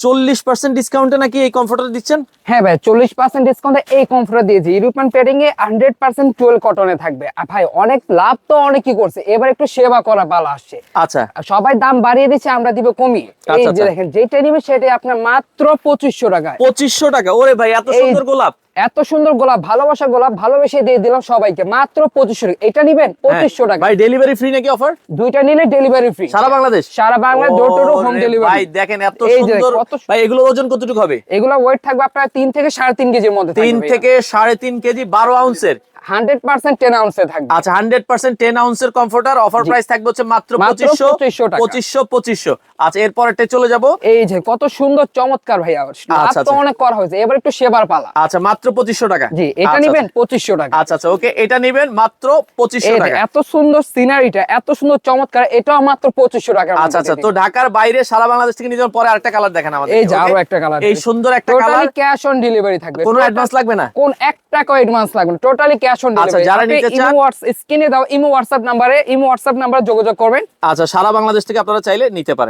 40% ডিসকাউন্টে নাকি এই কমফোর্টার দিচ্ছেন? হ্যাঁ ভাই 40% ডিসকাউন্টে এই কমফোর্টার দিয়েছি। ইউরোপিয়ান পেডিং এ 100% টুয়েল কটনে থাকবে। আর ভাই অনেক লাভ তো অনেকই করছে, এবার একটু সেবা করা পালা আসছে। আচ্ছা আর সবাই দাম বাড়িয়ে দিচ্ছে, আমরা দিব কমিয়ে। এই যে দেখেন যেটা নিবে সেটা আপনার মাত্র 2500 টাকায়। 2500 টাকা? ওরে ভাই এত সুন্দর গোলাপ! এত সুন্দর গোলাপ, ভালোবাসা গোলাপ, ভালোবেসে দিয়ে দিলাম সবাইকে মাত্র 2500 টাকা। এটা নিবেন 2500 টাকা। ভাই ডেলিভারি ফ্রি নাকি অফার? দুইটা নিলে ডেলিভারি ফ্রি সারা বাংলাদেশ? সারা Bangla door to door home ওরে ডেলিভারি। ভাই দেখেন এত সুন্দর। ভাই এগুলো ওজন কতটুকু হবে? এগুলো ওয়েট থাকবে আপনার 3 থেকে 3.5 কেজির মধ্যে থাকবে। 3 থেকে 3.5 কেজি, 12 আউন্সের, 100% 10 আউন্সে থাকবে। আচ্ছা 100% 10 আউন্সের কমফোর্টার। অফার প্রাইস থাকবে হচ্ছে মাত্র 2500 টাকা। 2500। আচ্ছা এরপরটা চলে যাব। এই যে কত সুন্দর চমৎকার ভাইয়া, লাভ তো অনেক করা হয়েছে, এবার একটু সেবার পালা। আচ্ছা মাত্র 2500 টাকা। জি এটা নেবেন 2500 টাকা। আচ্ছা আচ্ছা ওকে, এটা নেবেন মাত্র 2500 টাকা। এত সুন্দর সিনারিটা, এত সুন্দর চমৎকার, এটাও মাত্র 2500 টাকা। আচ্ছা আচ্ছা, তো ঢাকার বাইরে সারা বাংলাদেশ থেকে নিতে পরে আরেকটা কালার দেখেন আমাদের। এই যে আরো একটা কালার, এই সুন্দর একটা colour. Totally cash on delivery থাকবে, কোনো অ্যাডভান্স লাগবে না, কোন 1 টাকাও অ্যাডভান্স লাগবে না, টোটালি ক্যাশ অন ডেলিভারি। আচ্ছা যারা নিতে চান স্ক্রিনে দাও ইমো হোয়াটসঅ্যাপ নাম্বারে যোগাযোগ করবেন। আচ্ছা সারা বাংলাদেশ থেকে আপনারা চাইলে নিতে পারেন।